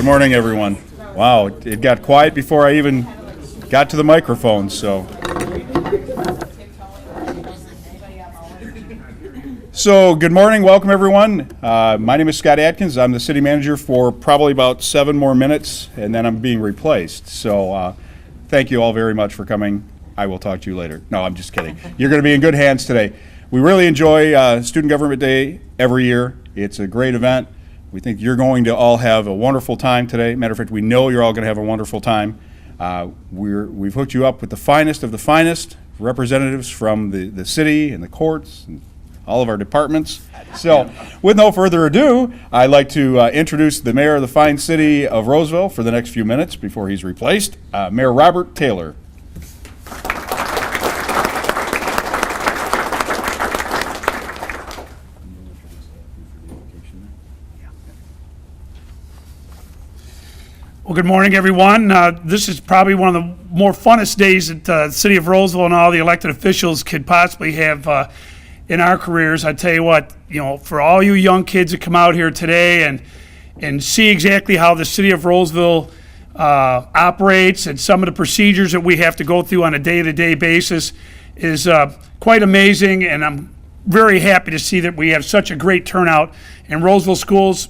morning, everyone. Wow, it got quiet before I even got to the microphone, so. So, good morning, welcome everyone. My name is Scott Atkins. I'm the city manager for probably about 7 more minutes, and then I'm being replaced. So, thank you all very much for coming. I will talk to you later. No, I'm just kidding. You're going to be in good hands today. We really enjoy Student Government Day every year. It's a great event. We think you're going to all have a wonderful time today. Matter of fact, we know you're all going to have a wonderful time. We've hooked you up with the finest of the finest representatives from the city and the courts and all of our departments. So, with no further ado, I'd like to introduce the mayor of the fine city of Roseville for the next few minutes before he's replaced, Mayor Robert Taylor. Well, good morning, everyone. This is probably one of the more funnest days that the city of Roseville and all the elected officials could possibly have in our careers. I tell you what, for all you young kids that come out here today and see exactly how the city of Roseville operates and some of the procedures that we have to go through on a day-to-day basis is quite amazing, and I'm very happy to see that we have such a great turnout in Roseville schools.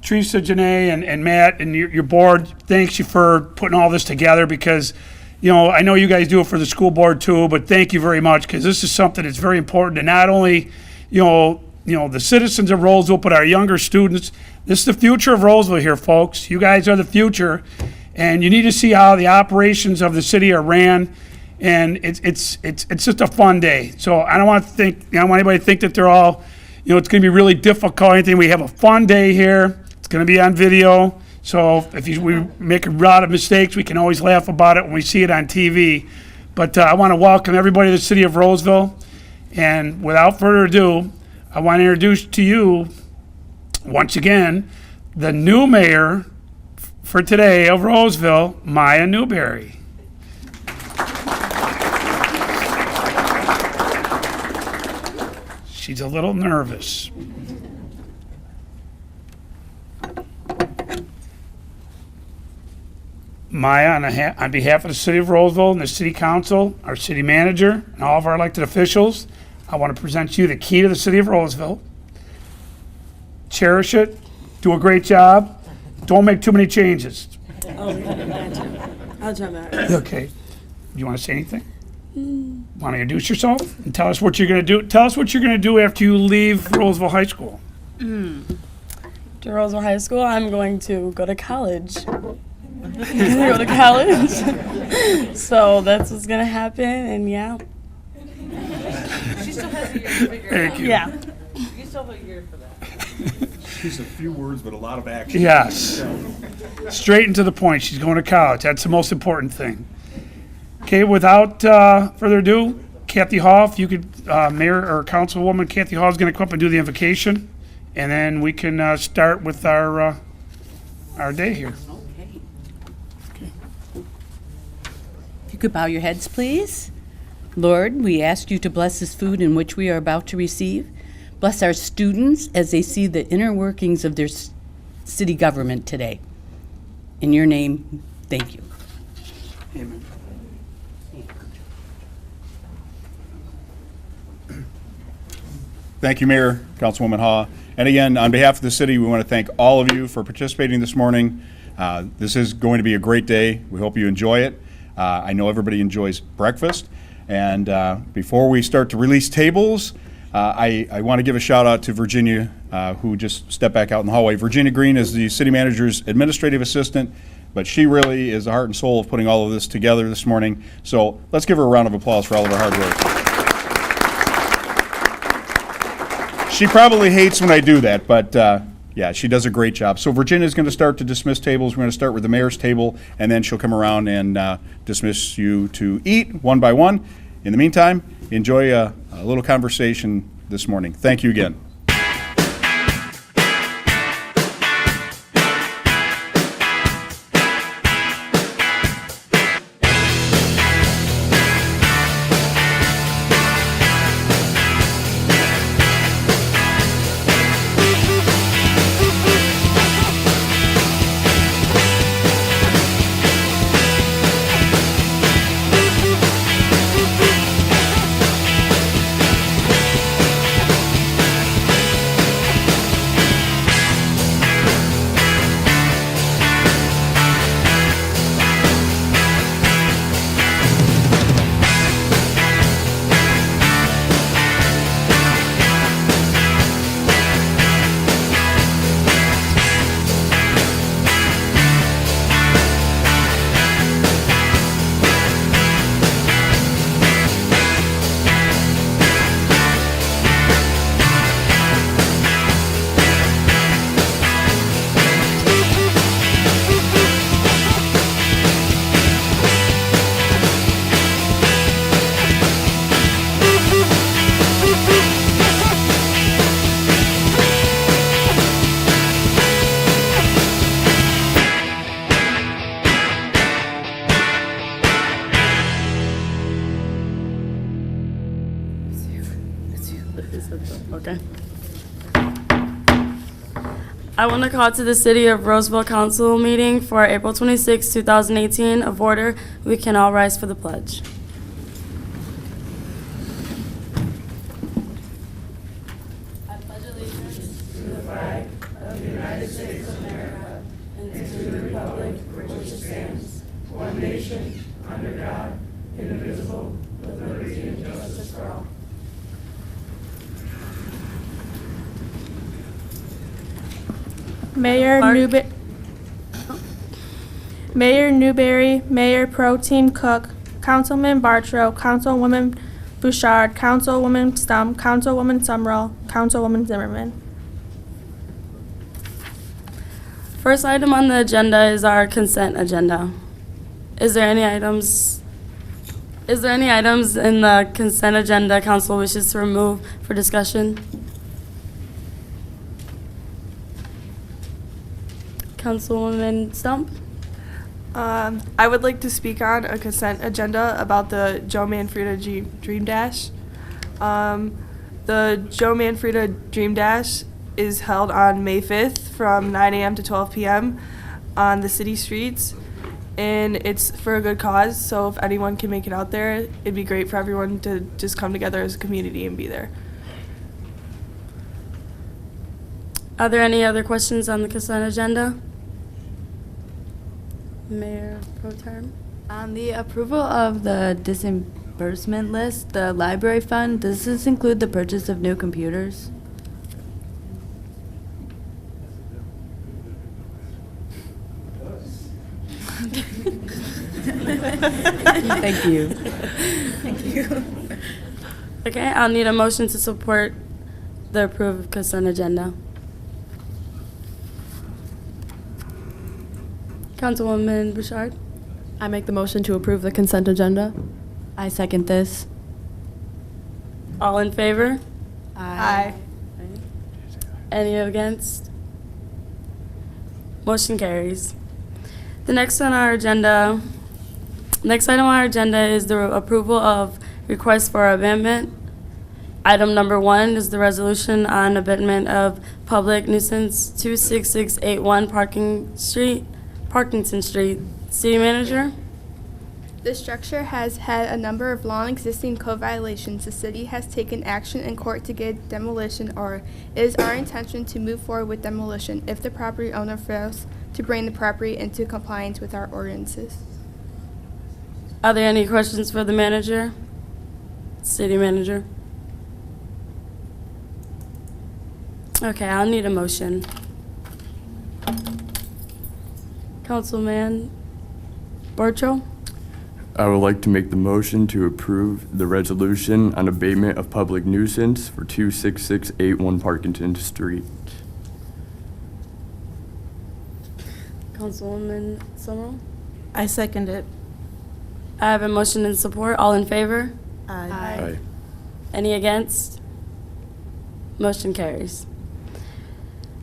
Teresa, Janae, and Matt, and your board, thanks you for putting all this together because, I know you guys do it for the school board too, but thank you very much because this is something that's very important to not only, the citizens of Roseville, but our younger students. This is the future of Roseville here, folks. You guys are the future, and you need to see how the operations of the city are ran, and it's just a fun day. So I don't want anybody to think that they're all, it's going to be really difficult or anything. We have a fun day here. It's going to be on video, so if we make a lot of mistakes, we can always laugh about it when we see it on TV. But I want to welcome everybody to the city of Roseville, and without further ado, I want to introduce to you, once again, the new mayor for today of Roseville, Maya Newberry. She's a little nervous. Maya, on behalf of the city of Roseville and the city council, our city manager, and all of our elected officials, I want to present to you the key to the city of Roseville. Cherish it. Do a great job. Don't make too many changes. Oh, gotcha. I'll try that. Okay. You want to say anything? Want to introduce yourself and tell us what you're going to do? Tell us what you're going to do after you leave Roseville High School. To Roseville High School, I'm going to go to college. Go to college. So that's what's going to happen, and yeah. She still has a year to figure it out. Thank you. Yeah. You still have a year for that. She's a few words, but a lot of action. Yes. Straight and to the point. She's going to college. That's the most important thing. Okay, without further ado, Kathy Hall, if you could, Mayor or Councilwoman Kathy Hall is going to come up and do the invocation, and then we can start with our day here. Okay. If you could bow your heads, please. Lord, we ask you to bless this food in which we are about to receive. Bless our students as they see the inner workings of their city government today. In your name, thank you. Amen. Thank you, Mayor, Councilwoman Haw. And again, on behalf of the city, we want to thank all of you for participating this morning. This is going to be a great day. We hope you enjoy it. I know everybody enjoys breakfast. And before we start to release tables, I want to give a shout out to Virginia, who just stepped back out in the hallway. Virginia Green is the city manager's administrative assistant, but she really is the heart and soul of putting all of this together this morning. So let's give her a round of applause for all of her hard work. She probably hates when I do that, but yeah, she does a great job. So Virginia's going to start to dismiss tables. We're going to start with the mayor's table, and then she'll come around and dismiss you to eat one by one. In the meantime, enjoy a little conversation this morning. Thank you again. Okay. I want to call to the City of Roseville Council meeting for April 26, 2018 of order. We can all rise for the pledge. I pledge allegiance to the flag of the United States of America and to the republic for which it stands, one nation, under God, indivisible, with liberty and justice for all. Mayor Newberry, Mayor Pro Tem Cook, Councilman Bartro, Councilwoman Bouchard, Councilwoman Stump, Councilwoman Summerall, Councilwoman Zimmerman. First item on the agenda is our consent agenda. Is there any items in the consent agenda council wishes to remove for discussion? Councilwoman Stump? I would like to speak on a consent agenda about the Joe Manfreda Dream Dash. The Joe Manfreda Dream Dash is held on May 5th from 9 a.m. to 12 p.m. on the city streets, and it's for a good cause, so if anyone can make it out there, it'd be great for everyone to just come together as a community and be there. Are there any other questions on the consent agenda? Mayor Pro Tem? On the approval of the disbursement list, the library fund, does this include the purchase of new computers? Thank you. Okay, I'll need a motion to support the approved consent agenda. Councilwoman Bouchard? I make the motion to approve the consent agenda. I second this. All in favor? Aye. Any against? Motion carries. The next item on our agenda is the approval of request for amendment. Item number 1 is the resolution on amendment of public nuisance 26681 Parkington Street. City Manager? The structure has had a number of long existing code violations. The city has taken action in court to get demolition, or it is our intention to move forward with demolition if the property owner fails to bring the property into compliance with our ordinances. Are there any questions for the manager? City Manager? Okay, I'll need a motion. Councilman Bartro? I would like to make the motion to approve the resolution on abatement of public nuisance for 26681 Parkington Street. Councilwoman Summerall? I second it. I have a motion in support. All in favor? Aye. Any against? Motion carries.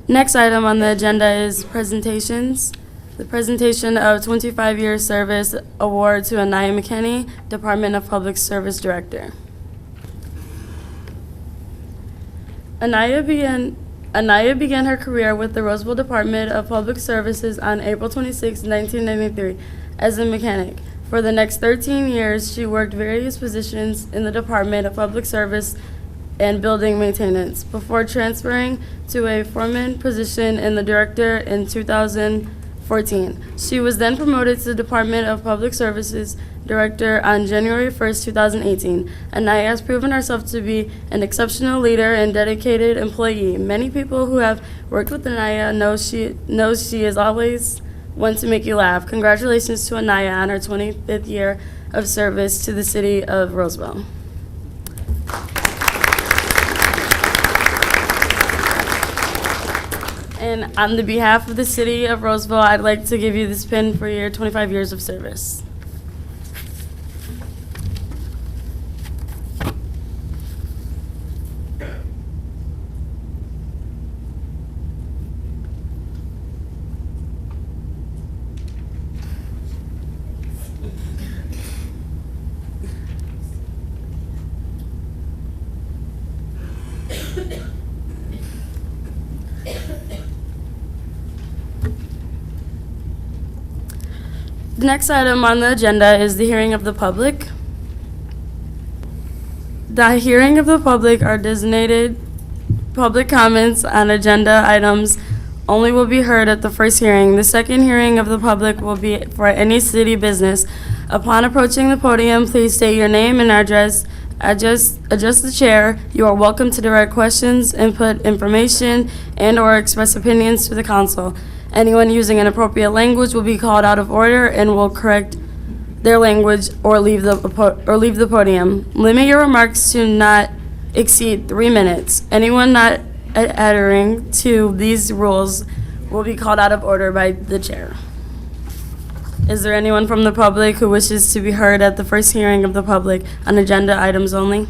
Next item on the agenda is presentations. The presentation of 25-year service award to Anaya McKinney, Department of Public Service Director. Anaya began her career with the Roseville Department of Public Services on April 26, 1993, as a mechanic. For the next 13 years, she worked various positions in the Department of Public Service and building maintenance before transferring to a foreman position in the director in 2014. She was then promoted to the Department of Public Services Director on January 1st, 2018. Anaya has proven herself to be an exceptional leader and dedicated employee. Many people who have worked with Anaya knows she is always one to make you laugh. Congratulations to Anaya on her 25th year of service to the city of Roseville. And on the behalf of the city of Roseville, I'd like to give you this pin for your 25 years of service. The next item on the agenda is the hearing of the public. The hearing of the public are designated public comments on agenda items only will be heard at the first hearing. The second hearing of the public will be for any city business. Upon approaching the podium, please state your name and address. Address the chair. You are welcome to direct questions, input information, and/or express opinions to the council. Anyone using inappropriate language will be called out of order and will correct their language or leave the podium. Limit your remarks to not exceed 3 minutes. Anyone not adhering to these rules will be called out of order by the chair. Is there anyone from the public who wishes to be heard at the first hearing of the public on agenda items only?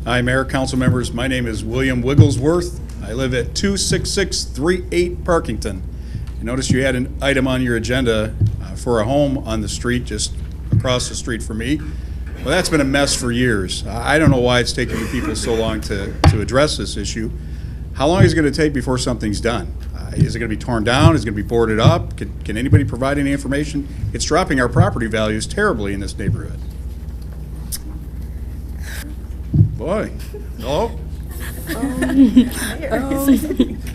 Hi, Mayor, council members. My name is William Wigglesworth. I live at 26638 Parkington. I noticed you had an item on your agenda for a home on the street just across the street from me. Well, that's been a mess for years. I don't know why it's taking you people so long to address this issue. How long is it going to take before something's done? Is it going to be torn down? Is it going to be boarded up? Can anybody provide any information? It's dropping our property values terribly in this neighborhood. Boy, hello? I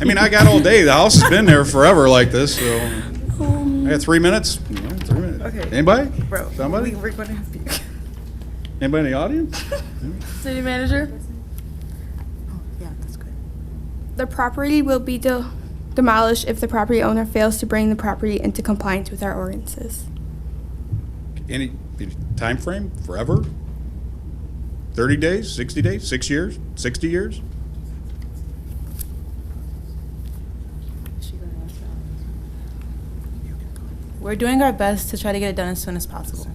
mean, I got all day. The house has been there forever like this, so. I got 3 minutes? No, 3 minutes. Okay. Anybody? Bro, Somebody? we're going to have you. Anybody in the audience? City manager? Yeah, that's good. The property will be demolished if the property owner fails to bring the property into compliance with our ordinances. Any time frame? Forever? 30 days, 60 days, 6 years, 60 years? We're doing our best to try to get it done as soon as possible.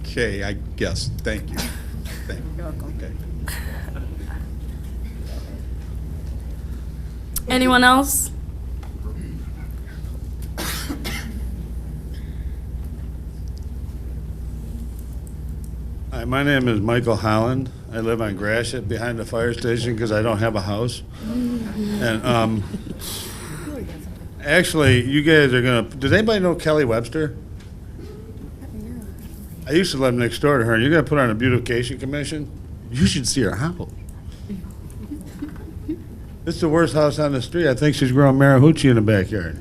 Okay, I guess. Thank you. Thank you. You're welcome. Okay. Anyone else? Hi, my name is Michael Holland. I live on Gratiot behind the fire station because I don't have a house. And actually, you guys are gonna. Does anybody know Kelly Webster? I used to live next door to her. You're gonna put her on a beautification commission. You should see her house. It's the worst house on the street. I think she's growing marijuana in the backyard.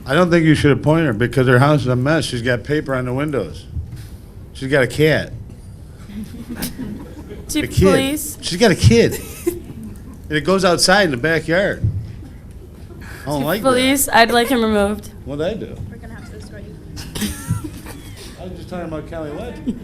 I don't think you should appoint her because her house is a mess. She's got paper on the windows. She's got a cat. Chief A of kid. police? She's got a kid. And it goes outside in the backyard. I don't like that. Police, I'd like him removed. What'd I do? We're gonna have to escort you. I was just talking about Kelly Webster.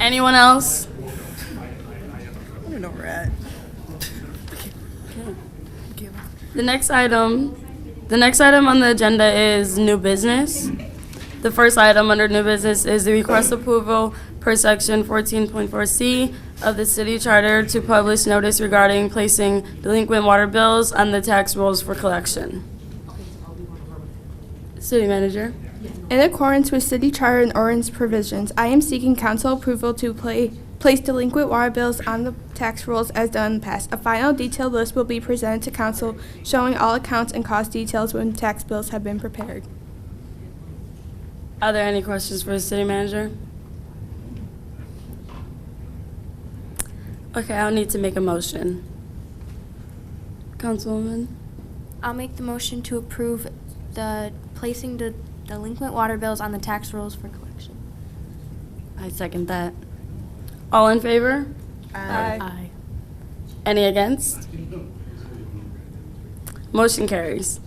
Anyone else? I don't know where we're at. The next item on the agenda is new business. The first item under new business is the request approval per section 14.4C of the city charter to publish notice regarding placing delinquent water bills on the tax rolls for collection. City manager. In accordance with city charter and ordinance provisions, I am seeking council approval to place delinquent water bills on the tax rolls as done in the past. A final detailed list will be presented to council showing all accounts and cost details when tax bills have been prepared. Are there any questions for the city manager? Okay, I'll need to make a motion. Councilwoman? I'll make the motion to approve the placing the delinquent water bills on the tax rolls for collection. I second that. All in favor? Aye. Any against? Motion carries.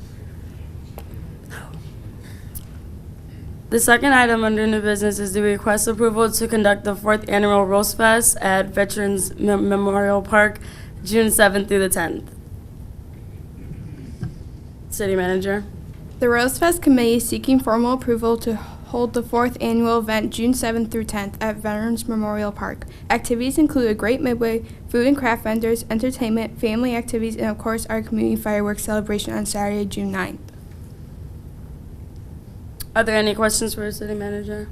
The second item under new business is the request approval to conduct the 4th annual Rose Fest at Veterans Memorial Park, June 7th through the 10th. City Manager. The Rose Fest Committee is seeking formal approval to hold the 4th annual event June 7th through 10th at Veterans Memorial Park. Activities include a great midway, food and craft vendors, entertainment, family activities, and of course our community fireworks celebration on Saturday, June 9th. Are there any questions for the City Manager?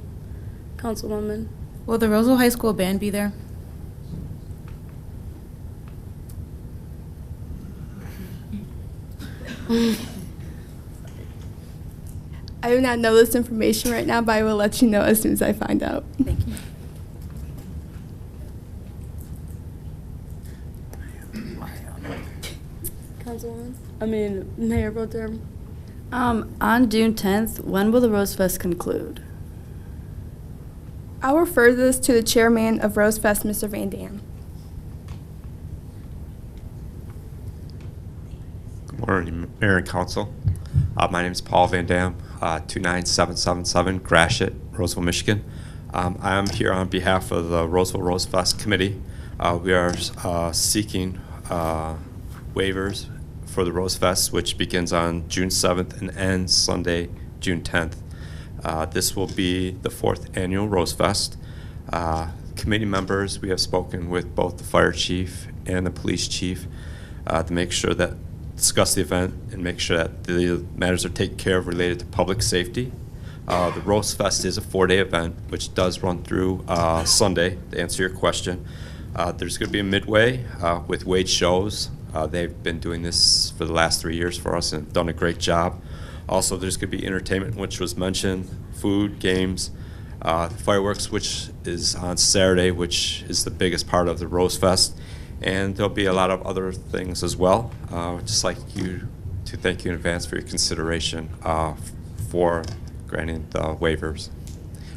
Councilwoman. Will the Roseville High School band be there? I do not know this information right now, but I will let you know as soon as I find out. Thank you. Mayor Pro Tem. On June 10th, when will the Rose Fest conclude? I'll refer this to the chairman of Rose Fest, Mr. Van Dam. Good morning, Mayor and Council. My name is Paul Van Dam, 29777 Gratiot, Roseville, Michigan. I am here on behalf of the Roseville Rose Fest Committee. We are seeking waivers for the Rose Fest, which begins on June 7th and ends Sunday, June 10th. This will be the 4th annual Rose Fest. Committee members, we have spoken with both the fire chief and the police chief to make sure that discuss the event and make sure that the matters are taken care of related to public safety. The Rose Fest is a 4-day event, which does run through Sunday, to answer your question. There's going to be a midway with Wade shows. They've been doing this for the last 3 years for us and have done a great job. Also, there's going to be entertainment, which was mentioned, food, games, fireworks, which is on Saturday, which is the biggest part of the Rose Fest. And there'll be a lot of other things as well. I'd just like you to thank you in advance for your consideration for granting the waivers.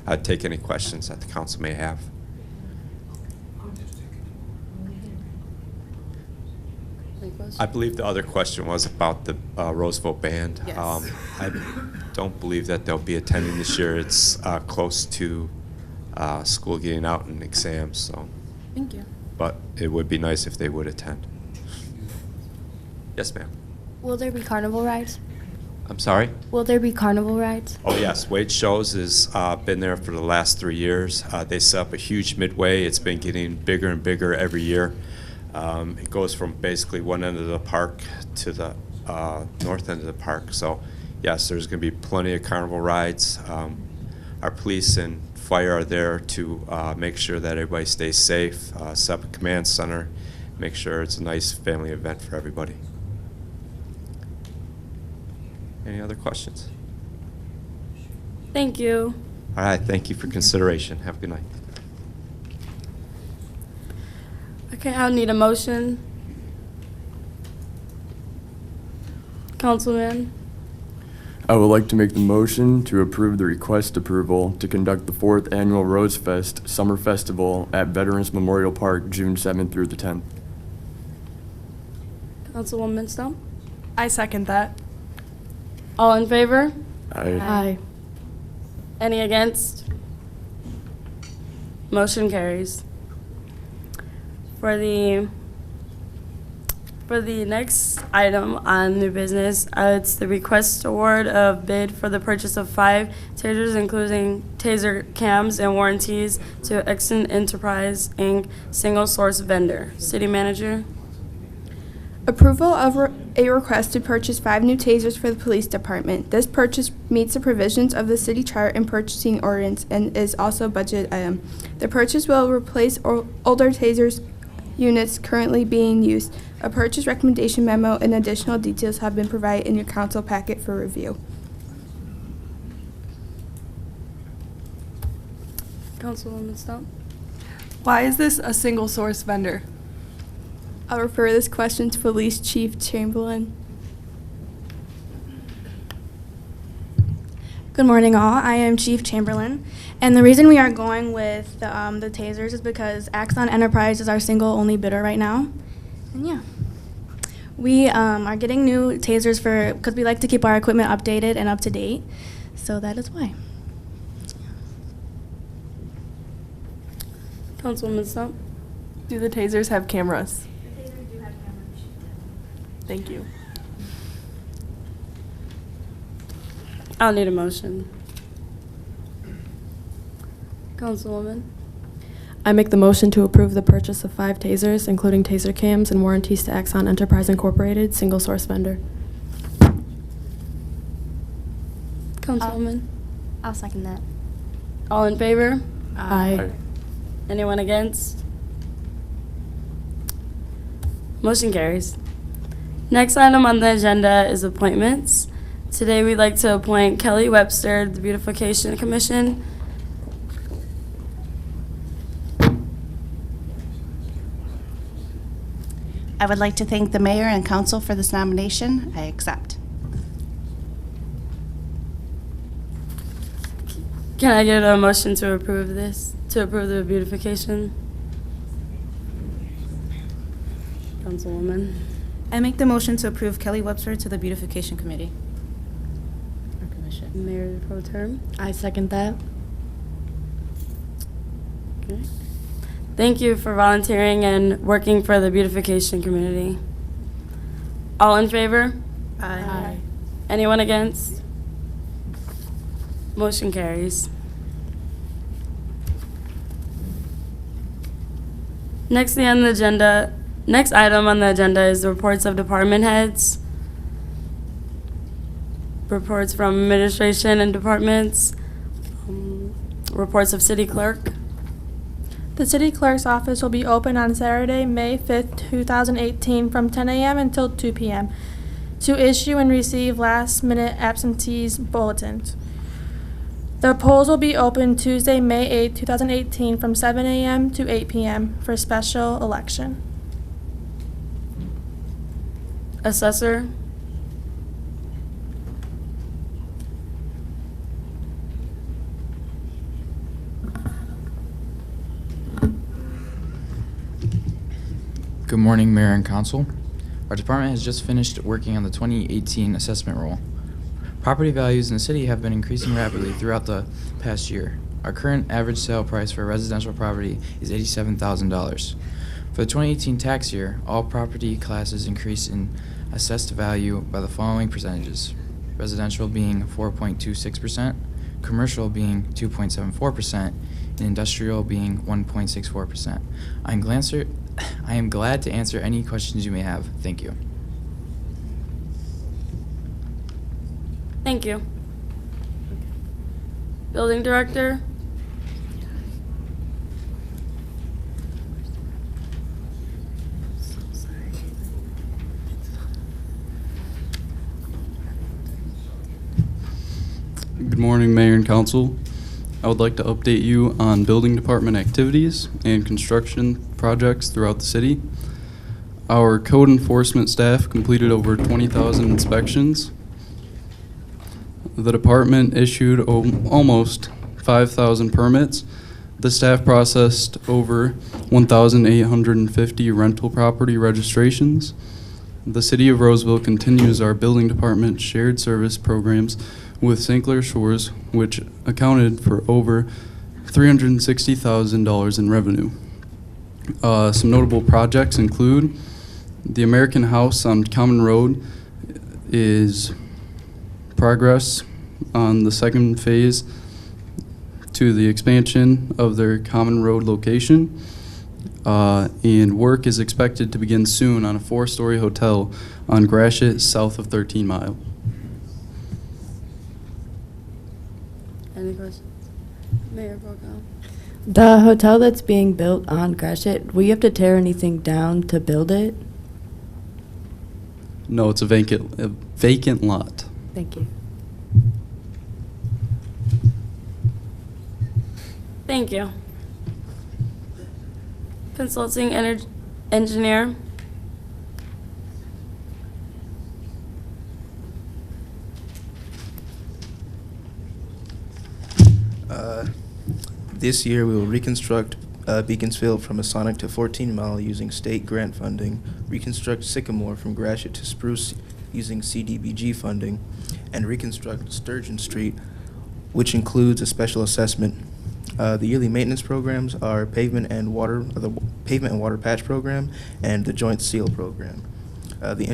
I'd take any questions that the council may have. I believe the other question was about the Roseville band. Yes. I don't believe that they'll be attending this year. It's close to school getting out and exams, so. Thank you. But it would be nice if they would attend. Yes, ma'am. Will there be carnival rides? I'm sorry? Will there be carnival rides? Oh, yes. Wade Shows has been there for the last 3 years. They set up a huge midway. It's been getting bigger and bigger every year. It goes from basically one end of the park to the north end of the park. So, yes, there's going to be plenty of carnival rides. Our police and fire are there to make sure that everybody stays safe, set up a command center, make sure it's a nice family event for everybody. Any other questions? Thank you. All right, thank you for consideration. Have a good night. Okay, I'll need a motion. Councilman. I would like to make the motion to approve the request approval to conduct the 4th annual Rose Fest Summer Festival at Veterans Memorial Park, June 7th through the 10th. Councilwoman Stump. I second that. All in favor? Aye. Any against? Motion carries. For the next item on new business, it's the request award of bid for the purchase of 5 tasers, including taser cams and warranties, to Exxon Enterprise, Inc., single source vendor. City Manager. Approval of a request to purchase 5 new tasers for the police department. This purchase meets the provisions of the city chart and purchasing ordinance and is also a budget item. The purchase will replace older tasers units currently being used. A purchase recommendation memo and additional details have been provided in your council packet for review. Councilwoman Stump. Why is this a single source vendor? I'll refer this question to Police Chief Chamberlain. Good morning, all. I am Chief Chamberlain, and the reason we are going with the tasers is because Axon Enterprise is our single only bidder right now. And yeah, we are getting new tasers because we like to keep our equipment updated and up to date, so that is why. Councilwoman Stump? Do the tasers have cameras? The tasers do have cameras. Thank you. I'll need a motion. Councilwoman? I make the motion to approve the purchase of 5 tasers, including taser cams and warranties to Axon Enterprise Incorporated, single source vendor. Councilwoman? I'll second that. All in favor? Aye. Anyone against? Motion carries. Next item on the agenda is appointments. Today we'd like to appoint Kelly Webster, the Beautification Commission. I would like to thank the mayor and council for this nomination. I accept. Can I get a motion to approve this, to approve the beautification? Councilwoman? I make the motion to approve Kelly Webster to the Beautification Committee. Or Commission. Mayor Pro Tem? I second that. Okay. Thank you for volunteering and working for the beautification community. All in favor? Aye. Anyone against? Motion carries. Next item on the agenda is reports of department heads. Reports from administration and departments. Reports of city clerk. The city clerk's office will be open on Saturday, May 5th, 2018, from 10 a.m. until 2 p.m. to issue and receive last-minute absentees bulletins. The polls will be open Tuesday, May 8th, 2018, from 7 a.m. to 8 p.m. for special election. Assessor. Good morning, Mayor and Council. Our department has just finished working on the 2018 assessment roll. Property values in the city have been increasing rapidly throughout the past year. Our current average sale price for residential property is $87,000. For the 2018 tax year, all property classes increased in assessed value by the following percentages: residential being 4.26%, commercial being 2.74%, and industrial being 1.64%. I am glad to answer any questions you may have. Thank you. Thank you. Building director. Good morning, Mayor and Council. I would like to update you on building department activities and construction projects throughout the city. Our code enforcement staff completed over 20,000 inspections. The department issued almost 5,000 permits. The staff processed over 1,850 rental property registrations. The City of Roseville continues our building department shared service programs with St. Clair Shores, which accounted for over $360,000 in revenue. Some notable projects include the American House on Common Road is progress on the second phase to the expansion of their Common Road location, and work is expected to begin soon on a 4-story hotel on Gratiot south of 13 Mile. Any questions? Mayor Brokaw. The hotel that's being built on Gratiot, will you have to tear anything down to build it? No, it's a vacant lot. Thank you. Thank you. Consulting engineer. This year, we will reconstruct Beaconsfield from Masonic to 14 Mile using state grant funding, reconstruct Sycamore from Gratiot to Spruce using CDBG funding, and reconstruct Sturgeon Street, which includes a special assessment The yearly maintenance programs are the pavement and water patch program and the joint seal program. The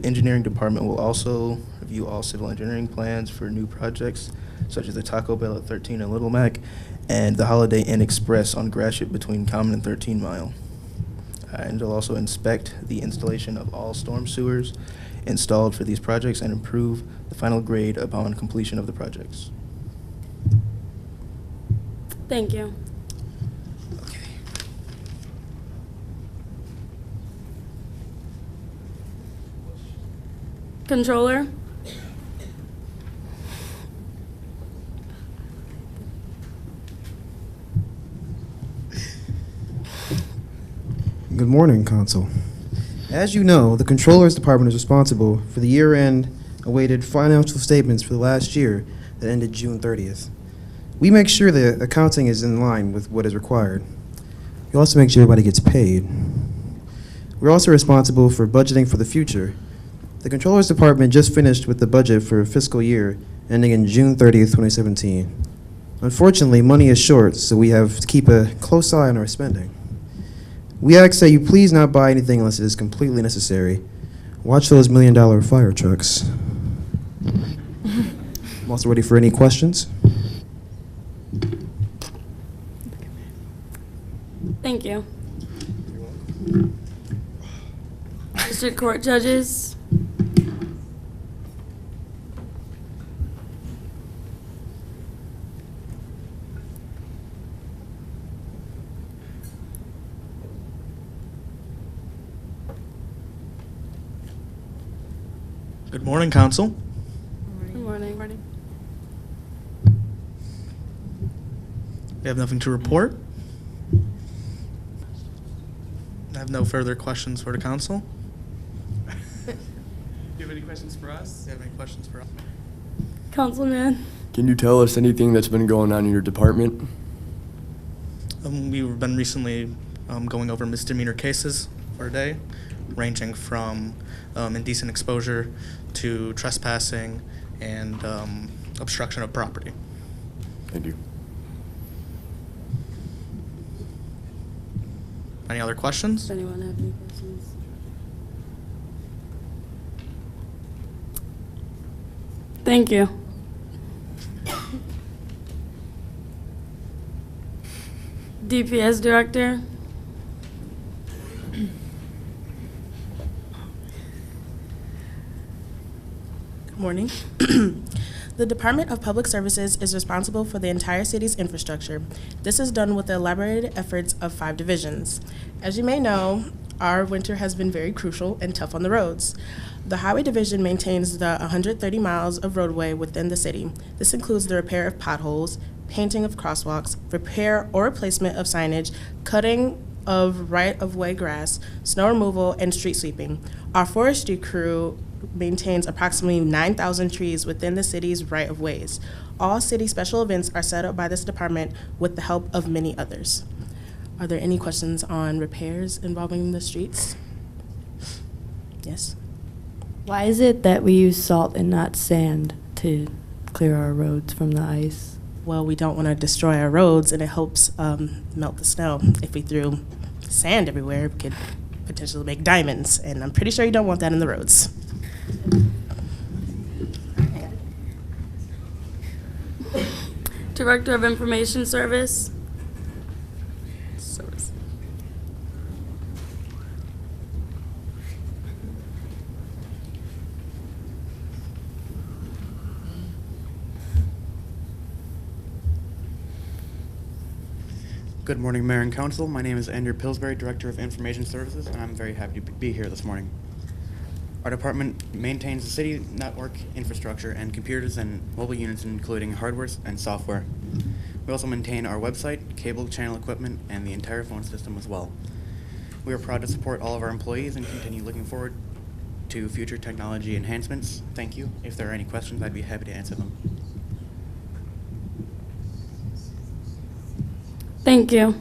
engineering department will also review all civil engineering plans for new projects, such as the Taco Bell at 13 and Little Mac, and the Holiday Inn Express on Gratiot between Common and 13 Mile. And they'll also inspect the installation of all storm sewers installed for these projects and improve the final grade upon completion of the projects. Thank you. Controller? Good morning, Council. As you know, the Controller's Department is responsible for the year-end awaited financial statements for the last year that ended June 30th. We make sure the accounting is in line with what is required. We also make sure everybody gets paid. We're also responsible for budgeting for the future. The Controller's Department just finished with the budget for fiscal year ending in June 30th, 2017. Unfortunately, money is short, so we have to keep a close eye on our spending. We ask that you please not buy anything unless it is completely necessary. Watch those $1 million fire trucks. I'm also ready for any questions. Thank you. District Court judges? Good morning, Council. Good morning. We have nothing to report. I have no further questions for the Council. Do you have any questions for us? Do you have any questions for us? Councilman? Can you tell us anything that's been going on in your department? We've been recently going over misdemeanor cases for a day, ranging from indecent exposure to trespassing and obstruction of property. Thank you. Any other questions? Does anyone have any questions? Thank you. DPS Director? Good morning. The Department of Public Services is responsible for the entire city's infrastructure. This is done with the elaborated efforts of 5 divisions. As you may know, our winter has been very crucial and tough on the roads. The Highway Division maintains the 130 miles of roadway within the city. This includes the repair of potholes, painting of crosswalks, repair or replacement of signage, cutting of right-of-way grass, snow removal, and street sweeping. Our forestry crew maintains approximately 9,000 trees within the city's right-of-ways. All city special events are set up by this department with the help of many others. Are there any questions on repairs involving the streets? Yes? Why is it that we use salt and not sand to clear our roads from the ice? Well, we don't want to destroy our roads, and it helps melt the snow. If we threw sand everywhere, we could potentially make diamonds, and I'm pretty sure you don't want that in the roads. Director of Information Service? Good morning, Mayor and Council. My name is Andrew Pillsbury, Director of Information Services, and I'm very happy to be here this morning. Our department maintains the city network infrastructure and computers and mobile units, including hardware and software. We also maintain our website, cable channel equipment, and the entire phone system as well. We are proud to support all of our employees and continue looking forward to future technology enhancements. Thank you. If there are any questions, I'd be happy to answer them. Thank you.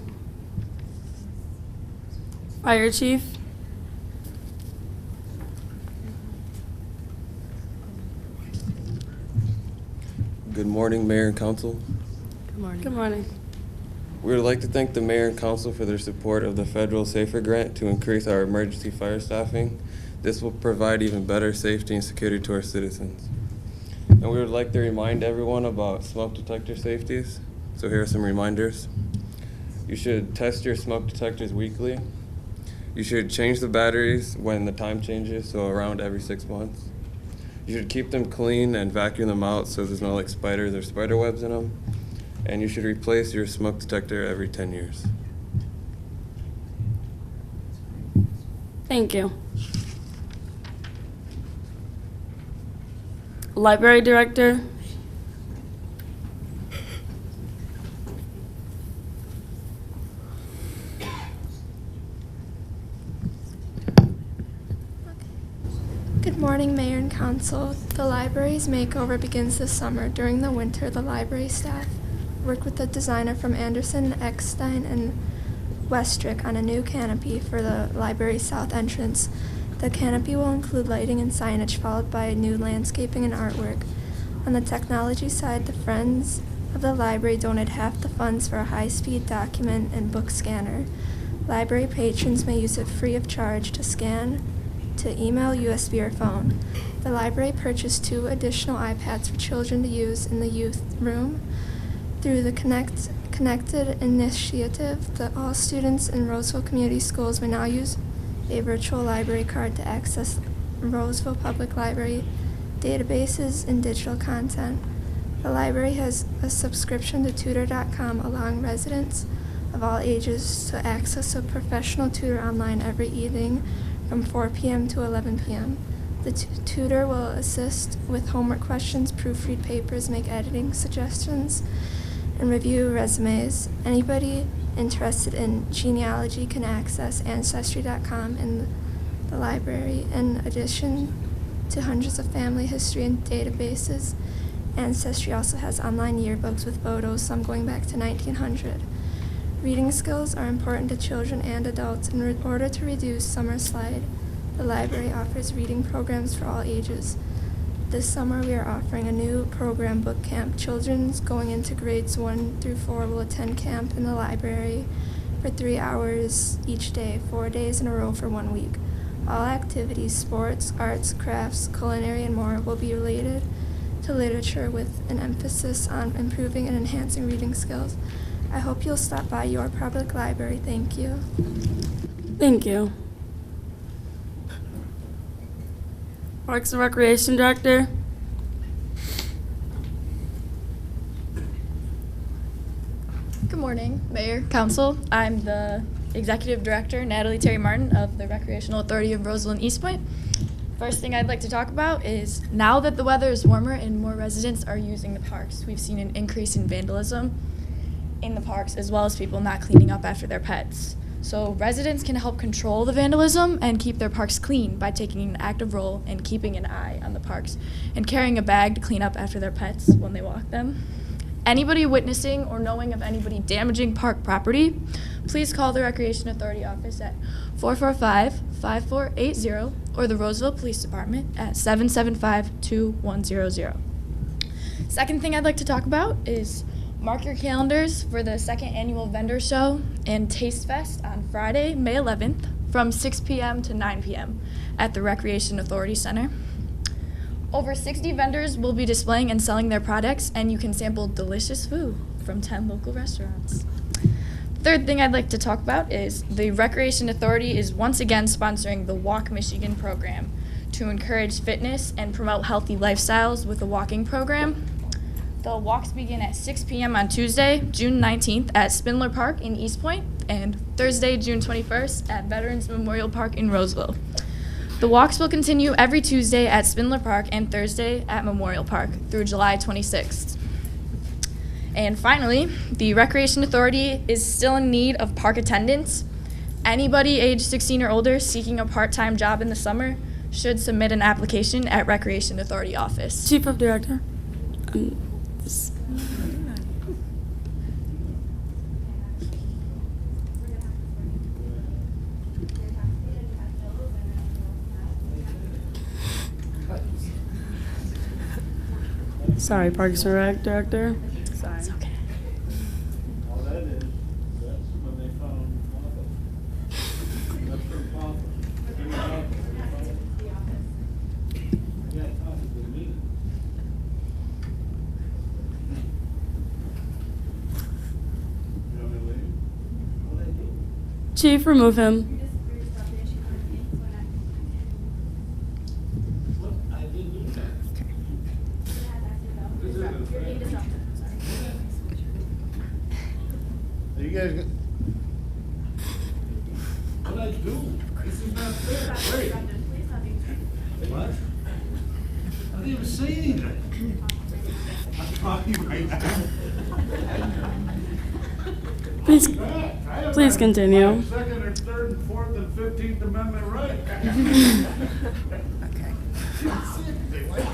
Fire Chief? Good morning, Mayor and Council. Good morning. Good morning. We would like to thank the mayor and council for their support of the federal SAFER grant to increase our emergency fire staffing. This will provide even better safety and security to our citizens. And we would like to remind everyone about smoke detector safeties. So here are some reminders. You should test your smoke detectors weekly. You should change the batteries when the time changes, so around every 6 months. You should keep them clean and vacuum them out so there's no like spiders or spider webs in them. And you should replace your smoke detector every 10 years. Thank you. Library Director. Good morning, Mayor and Council. The library's makeover begins this summer. During the winter, the library staff worked with the designer from Anderson, Eckstein, and Westrick on a new canopy for the library's south entrance. The canopy will include lighting and signage, followed by new landscaping and artwork. On the technology side, the Friends of the Library donated half the funds for a high-speed document and book scanner. Library patrons may use it free of charge to scan, to email, USB, or phone. The library purchased 2 additional iPads for children to use in the youth room. Through the Connected initiative, all students in Roseville Community Schools may now use a virtual library card to access Roseville Public Library databases and digital content. The library has a subscription to Tutor.com, allowing residents of all ages to access a professional tutor online every evening from 4 p.m. to 11 p.m. The tutor will assist with homework questions, proofread papers, make editing suggestions, and review resumes. Anybody interested in genealogy can access Ancestry.com in the library. In addition to hundreds of family history and databases, Ancestry also has online yearbooks with photos, some going back to 1900. Reading skills are important to children and adults. In order to reduce summer slide, the library offers reading programs for all ages. This summer, we are offering a new program, Book Camp. Children going into grades 1 through 4 will attend camp in the library for 3 hours each day, 4 days in a row for 1 week. All activities, sports, arts, crafts, culinary, and more will be related to literature with an emphasis on improving and enhancing reading skills. I hope you'll stop by your public library. Thank you. Thank you. Parks and Recreation Director. Good morning, Mayor, Council. I'm the Executive Director, Natalie Terry Martin of the Recreational Authority of Roseville and East Point. First thing I'd like to talk about is now that the weather is warmer and more residents are using the parks, we've seen an increase in vandalism in the parks as well as people not cleaning up after their pets. So residents can help control the vandalism and keep their parks clean by taking an active role in keeping an eye on the parks and carrying a bag to clean up after their pets when they walk them. Anybody witnessing or knowing of anybody damaging park property, please call the Recreation Authority office at 445-5480 or the Roseville Police Department at 775-2100. Second thing I'd like to talk about is mark your calendars for the second annual vendor show and Taste Fest on Friday, May 11th from 6 p.m. to 9 p.m. at the Recreation Authority Center. Over 60 vendors will be displaying and selling their products, and you can sample delicious food from 10 local restaurants. Third thing I'd like to talk about is the Recreation Authority is once again sponsoring the Walk Michigan program to encourage fitness and promote healthy lifestyles with a walking program. The walks begin at 6 p.m. on Tuesday, June 19th at Spindler Park in East Point, and Thursday, June 21st at Veterans Memorial Park in Roseville. The walks will continue every Tuesday at Spindler Park and Thursday at Memorial Park through July 26th. And finally, the Recreation Authority is still in need of park attendants. Anybody age 16 or older seeking a part-time job in the summer should submit an application at Recreation Authority office. Chief of Director. Sorry, Parks and Rec Director. Sorry. It's okay. Chief, remove him. You guys got... What'd I do? This is not fair. Wait. What? I didn't even say anything. I'm talking right now. Please continue. Second or third and fourth and 15th Amendment right.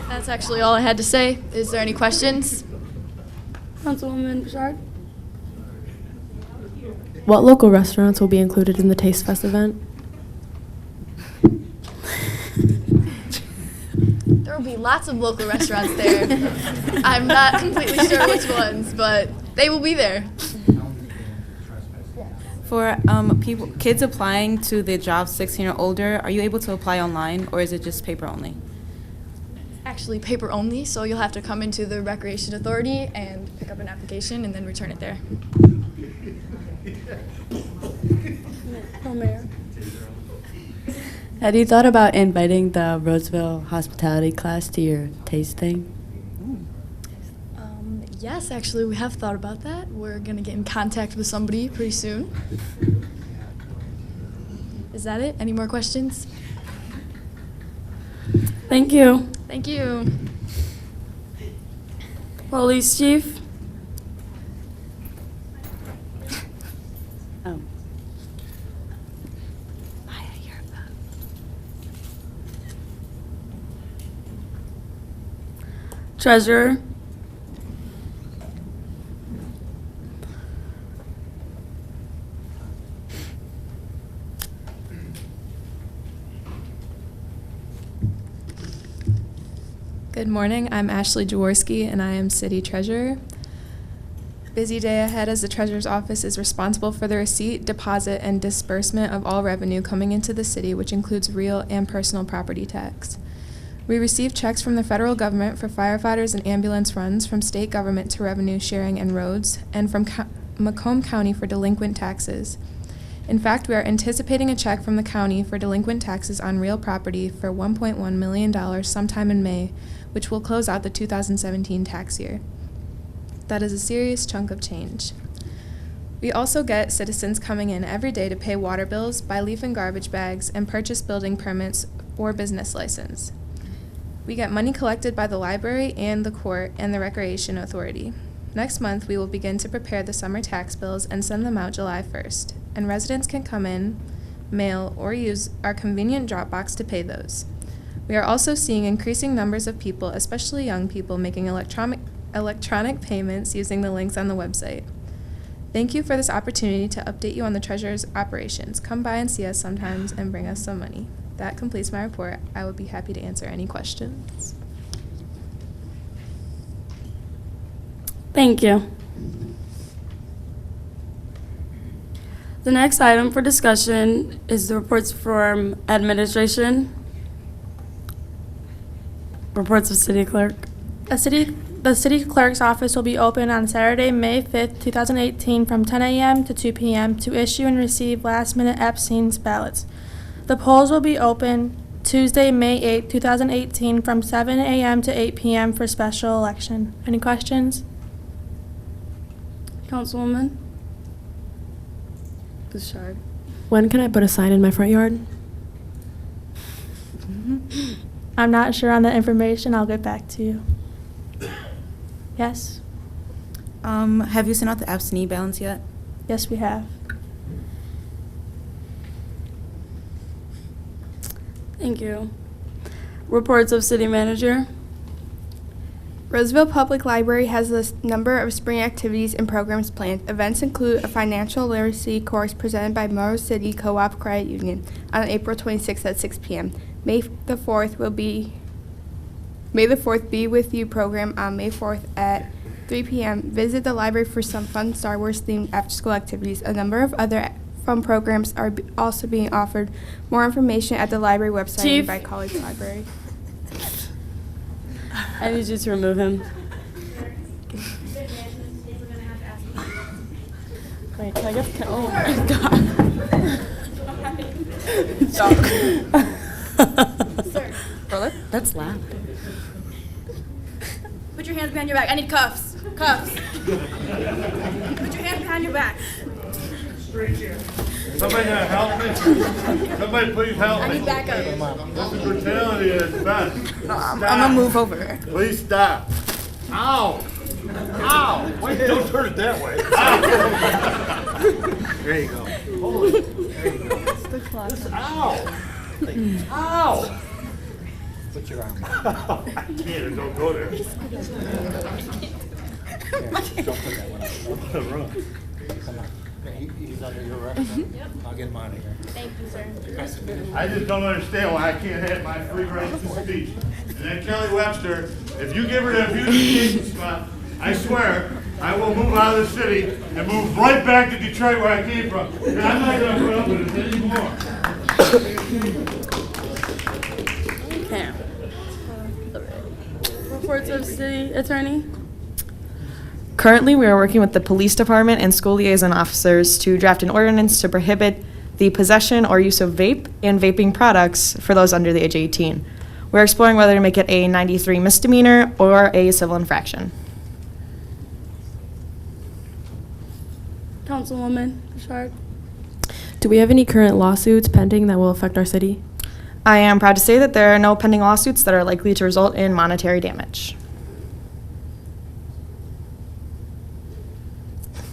That's actually all I had to say. Is there any questions? Councilwoman Bouchard? What local restaurants will be included in the Taste Fest event? There will be lots of local restaurants there. I'm not completely sure which ones, but they will be there. For kids applying to the job 16 or older, are you able to apply online, or is it just paper only? Actually, paper only, so you'll have to come into the Recreation Authority and pick up an application and then return it there. Mayor. Have you thought about inviting the Roseville hospitality class to your tasting? Yes, actually, we have thought about that. We're going to get in contact with somebody pretty soon. Is that it? Any more questions? Thank you. Thank you. Police Chief? Oh. Treasurer? Good morning, I'm Ashley Jaworski and I am City Treasurer. Busy day ahead as the Treasurer's Office is responsible for the receipt, deposit, and disbursement of all revenue coming into the city, which includes real and personal property tax. We receive checks from the federal government for firefighters and ambulance runs, from state government to revenue sharing and roads, and from Macomb County for delinquent taxes. In fact, we are anticipating a check from the county for delinquent taxes on real property for $1.1 million sometime in May, which will close out the 2017 tax year. That is a serious chunk of change. We also get citizens coming in every day to pay water bills, buy leaf and garbage bags, and purchase building permits or business license. We get money collected by the library and the court and the Recreation Authority. Next month, we will begin to prepare the summer tax bills and send them out July 1st, and residents can come in, mail, or use our convenient drop box to pay those. We are also seeing increasing numbers of people, especially young people, making electronic payments using the links on the website. Thank you for this opportunity to update you on the Treasurer's operations. Come by and see us sometimes and bring us some money. That completes my report. I would be happy to answer any questions. Thank you. The next item for discussion is the reports from administration. Reports of City Clerk. The City Clerk's office will be open on Saturday, May 5th, 2018 from 10 a.m. to 2 p.m. to issue and receive last-minute absentee ballots. The polls will be open Tuesday, May 8th, 2018 from 7 a.m. to 8 p.m. for special election. Any questions? Councilwoman Bouchard. When can I put a sign in my front yard? I'm not sure on that information. I'll get back to you. Yes? Have you sent out the absentee ballots yet? Yes, we have. Thank you. Reports of City Manager. Roseville Public Library has a number of spring activities and programs planned. Events include a financial literacy course presented by Monroe City Co-op Credit Union on April 26th at 6 p.m. May the 4th Be With You program on May 4th at 3 p.m. Visit the library for some fun Star Wars themed after-school activities. A number of other fun programs are also being offered. More information at the library website Chief. and by College Library. I need you to remove him. Wait, can I get? Oh my god. Sir. Brother, that's loud. Put your hands behind your back. I need cuffs. Cuffs. Put your hands behind your back. Somebody gonna help me? Somebody please help me. I need backup. This brutality is best. No, I'm gonna move over. Please stop. Ow! Ow! Wait, don't turn it that way. Ow! There you go. Hold it. There you go. Ow! Ow! Put your arm. I can't. Don't go there. Here, don't put that one up. Come on. He's under your arrest. Yep. I'll get him out of here. Thank you, sir. I just don't understand why I can't have my free right to speech. And then Kelly Webster, if you give her that beautification spot, I swear, I will move out of the city and move right back to Detroit where I came from. And I'm not going to put up with it anymore. Okay. Reports of city attorney. Currently, we are working with the police department and school liaison officers to draft an ordinance to prohibit the possession or use of vape and vaping products for those under the age of 18. We're exploring whether to make it a 93 misdemeanor or a civil infraction. Councilwoman Bouchard. Do we have any current lawsuits pending that will affect our city? I am proud to say that there are no pending lawsuits that are likely to result in monetary damage.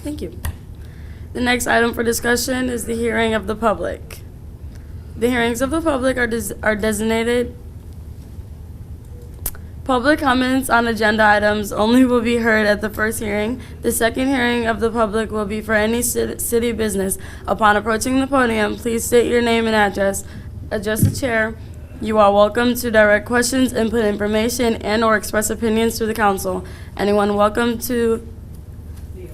Thank you. The next item for discussion is the hearing of the public. The hearings of the public are designated. Public comments on agenda items only will be heard at the first hearing. The second hearing of the public will be for any city business. Upon approaching the podium, please state your name and address. Address the chair. You are welcome to direct questions, input information, and/or express opinions to the council.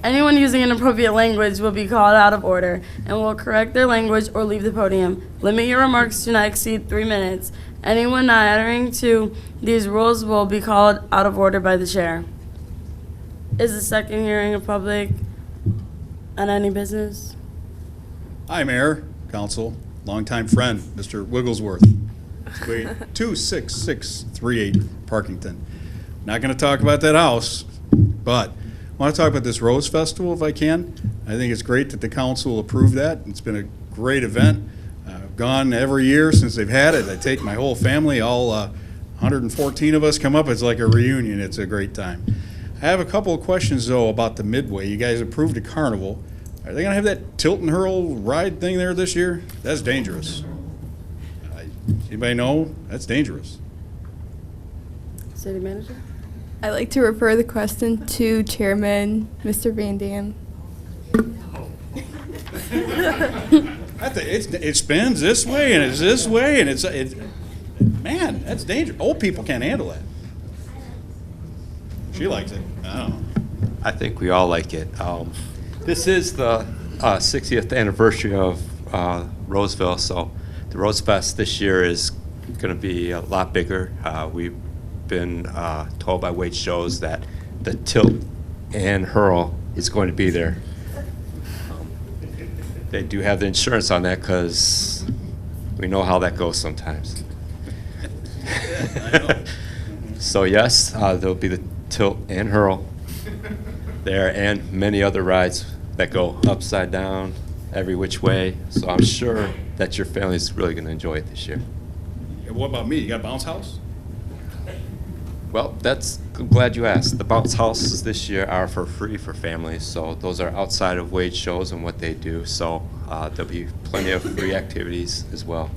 Anyone using inappropriate language will be called out of order and will correct their language or leave the podium. Limit your remarks to not exceed 3 minutes. Anyone not adhering to these rules will be called out of order by the chair. Is the second hearing of public on any business? Hi, Mayor, Council, longtime friend, Mr. Wigglesworth. 26638 Parkington. Not going to talk about that house, but I want to talk about this Rose Festival if I can. I think it's great that the council approved that. It's been a great event. I've gone every year since they've had it. I take my whole family, all 114 of us come up. It's like a reunion. It's a great time. I have a couple of questions, though, about the Midway. You guys approved a carnival. Are they going to have that tilt and hurl ride thing there this year? That's dangerous. Anybody know? That's dangerous. City manager? I'd like to refer the question to Chairman Mr. Van Dam. It spins this way and it's this way and it's man, that's dangerous. Old people can't handle that. She likes it. I don't know. I think we all like it. This is the 60th anniversary of Roseville, so the Rose Fest this year is going to be a lot bigger. We've been told by Wade shows that the tilt and hurl is going to be there. They do have the insurance on that because we know how that goes sometimes. So yes, there'll be the tilt and hurl there and many other rides that go upside down, every which way. So I'm sure that your family's really going to enjoy it this year. Yeah, what about me? You got a bounce house? Well, I'm glad you asked. The bounce houses this year are for free for families, so those are outside of Wade shows and what they do. So there'll be plenty of free activities as well.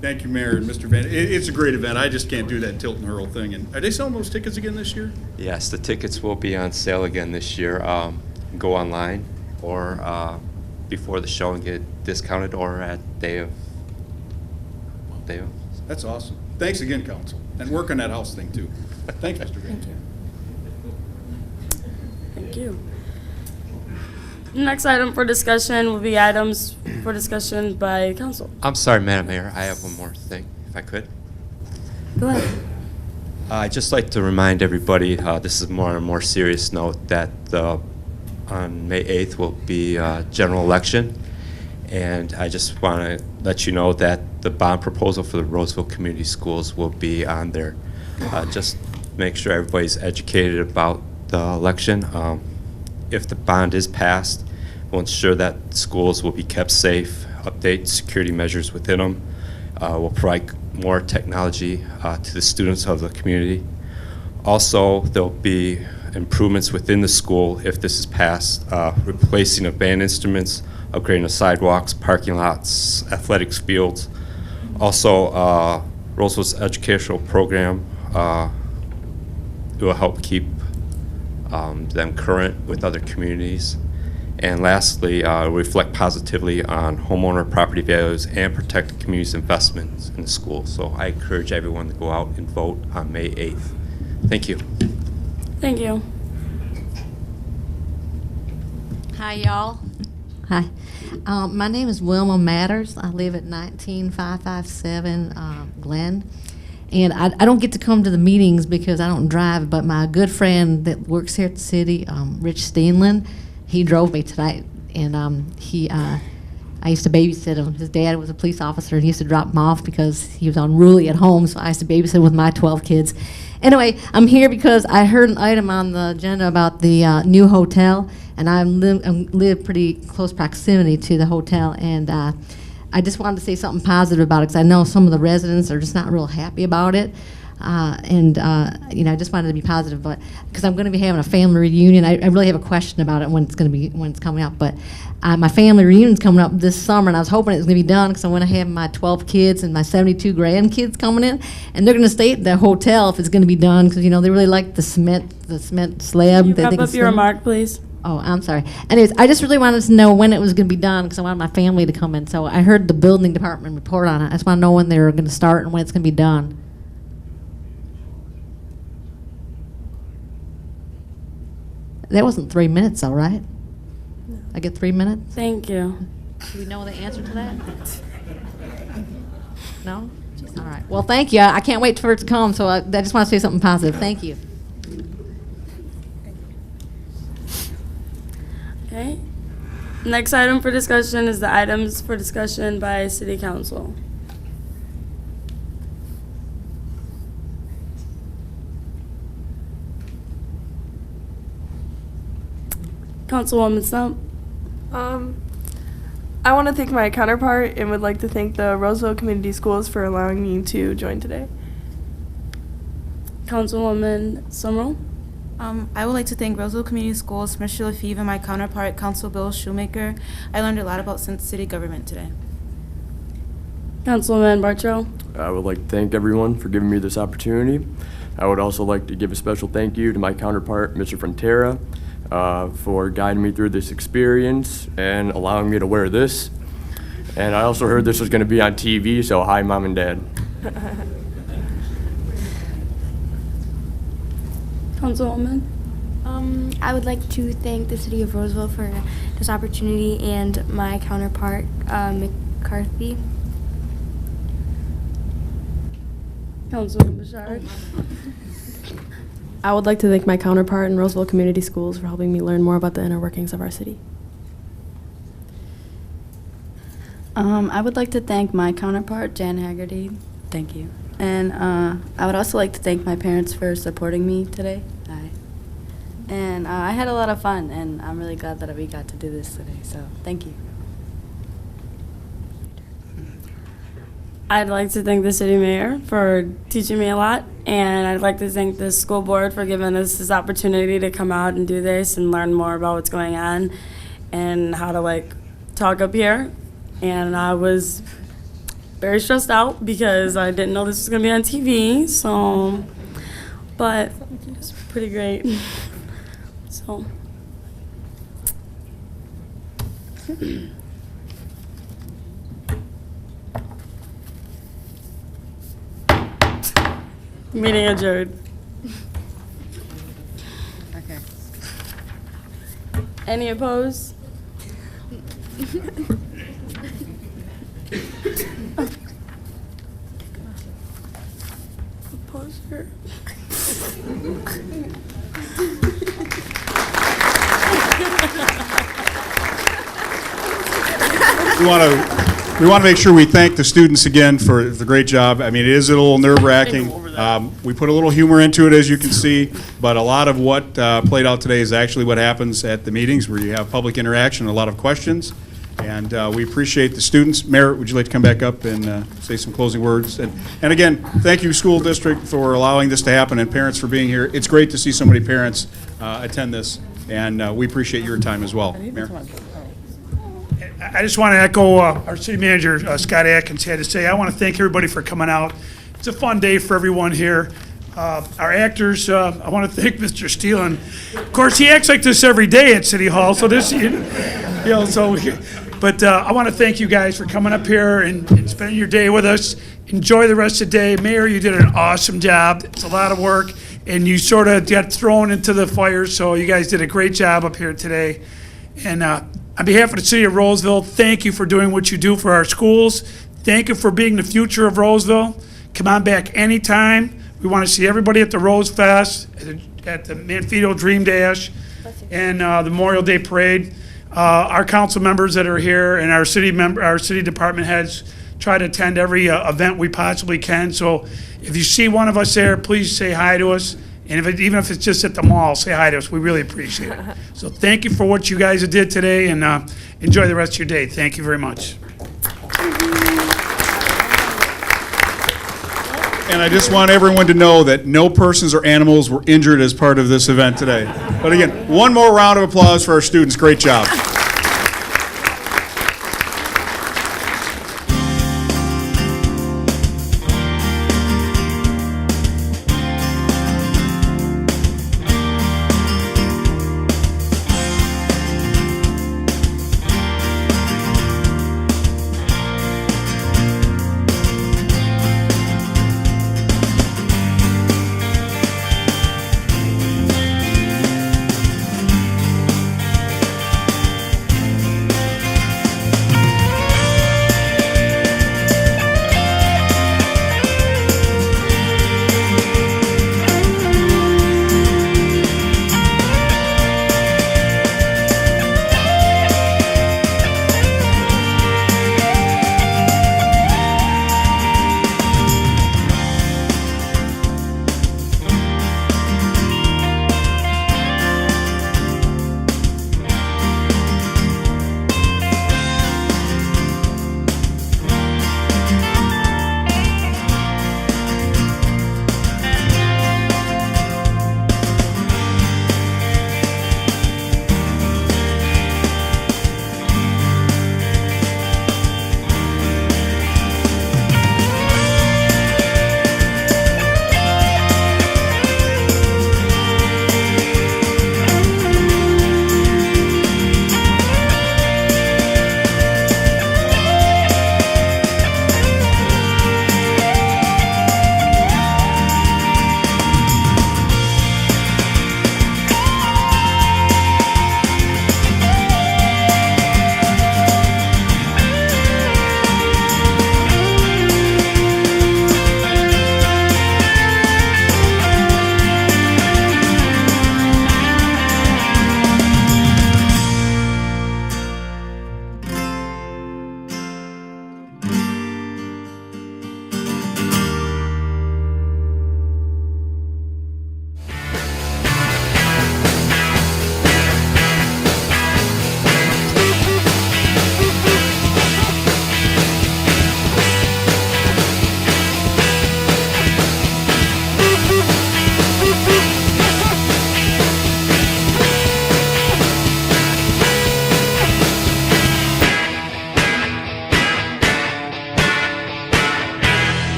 Thank you, Mayor and Mr. Van. It's a great event. I just can't do that tilt and hurl thing. And are they selling those tickets again this year? Yes, the tickets will be on sale again this year. Go online or before the show and get discounted, or at day of. That's awesome. Thanks again, Council. And work on that house thing, too. Thanks, Mr. Van. Thank you. Next item for discussion will be items for discussion by council. I'm sorry, Madam Mayor. I have one more thing, if I could. Go ahead. I'd just like to remind everybody, this is more on a more serious note, that the on May 8th will be general election. And I just want to let you know that the bond proposal for the Roseville Community Schools will be on there. Just make sure everybody's educated about the election. If the bond is passed, we'll ensure that schools will be kept safe, update security measures within them. We'll provide more technology to the students of the community. Also, there'll be improvements within the school if this is passed, replacing of band instruments, upgrading the sidewalks, parking lots, athletics fields. Also, Roseville's educational program will help keep them current with other communities. And lastly, reflect positively on homeowner property values and protect the community's investments in the school. So I encourage everyone to go out and vote on May 8th. Thank you. Thank you. Hi, y'all. Hi. My name is Wilma Matters. I live at 19557 Glen. And I don't get to come to the meetings because I don't drive, but my good friend that works here at the city, Rich Steenland, he drove me tonight. And I used to babysit him. His dad was a police officer, and he used to drop him off because he was unruly at home, so I used to babysit with my 12 kids. Anyway, I'm here because I heard an item on the agenda about the new hotel, and I live pretty close proximity to the hotel, and I just wanted to say something positive about it because I know some of the residents are just not real happy about it. I just wanted to be positive, but because I'm going to be having a family reunion, I really have a question about it when it's coming up. But my family reunion's coming up this summer, and I was hoping it was going to be done because I want to have my 12 kids and my 72 grandkids coming in, and they're going to stay at the hotel if it's going to be done because they really like the cement slab. Can you wrap up your remark, please? Oh, I'm sorry. Anyways, I just really wanted to know when it was going to be done because I wanted my family to come in. So I heard the building department report on it. I just want to know when they're going to start and when it's going to be done. That wasn't 3 minutes, all right? No. I get 3 minutes? Thank you. Do we know the answer to that? No? All right. Well, thank you. I can't wait for it to come, so I just want to say something positive. Thank you. Okay. Next item for discussion is the items for discussion by City Council. Councilwoman Stump. I want to thank my counterpart and would like to thank the Roseville Community Schools for allowing me to join today. Councilwoman Summerall. I would like to thank Roseville Community Schools, Mr. Lefevre, and my counterpart, Council Bill Shoemaker. I learned a lot about city government today. Councilman Bartrow. I would like to thank everyone for giving me this opportunity. I would also like to give a special thank you to my counterpart, Mr. Frontera, for guiding me through this experience and allowing me to wear this. And I also heard this was going to be on TV, so hi, Mom and Dad. Councilwoman. I would like to thank the City of Roseville for this opportunity and my counterpart, McCarthy. Councilwoman Bouchard. I would like to thank my counterpart in Roseville Community Schools for helping me learn more about the inner workings of our city. I would like to thank my counterpart, Jan Haggerty. Thank you. And I would also like to thank my parents for supporting me today. And I had a lot of fun, and I'm really glad that we got to do this today. So thank you. I'd like to thank the city mayor for teaching me a lot, and I'd like to thank the school board for giving us this opportunity to come out and do this and learn more about what's going on and how to talk up here. And I was very stressed out because I didn't know this was gonna be on TV, but it's pretty great. So. Meeting adjourned. Okay. Any opposed? Opposer. We want to make sure we thank the students again for the great job. I mean, it is a little nerve-wracking. We put a little humor into it, as you can see, but a lot of what played out today is actually what happens at the meetings, where you have public interaction and a lot of questions. And we appreciate the students. Mayor, would you like to come back up and say some closing words? And again, thank you, school district, for allowing this to happen, and parents for being here. It's great to see so many parents attend this, and we appreciate your time as well. Mayor? I just want to echo our city manager, Scott Atkins, had to say. I want to thank everybody for coming out. It's a fun day for everyone here. Our actors, I want to thank Mr. Steele. And of course, he acts like this every day at City Hall. So this, but I want to thank you guys for coming up here and spending your day with us. Enjoy the rest of the day. Mayor, you did an awesome job. It's a lot of work, and you sort of got thrown into the fire. So you guys did a great job up here today. And on behalf of the city of Roseville, thank you for doing what you do for our schools. Thank you for being the future of Roseville. Come on back anytime. We want to see everybody at the Rose Fest, at the Manfredo Dream Dash, and the Memorial Day Parade. Our council members that are here and our city department heads try to attend every event we possibly can. So if you see one of us there, please say hi to us. And even if it's just at the mall, say hi to us. We really appreciate it. So thank you for what you guys did today, and enjoy the rest of your day. Thank you very much. And I just want everyone to know that no persons or animals were injured as part of this event today. But again, one more round of applause for our students. Great job.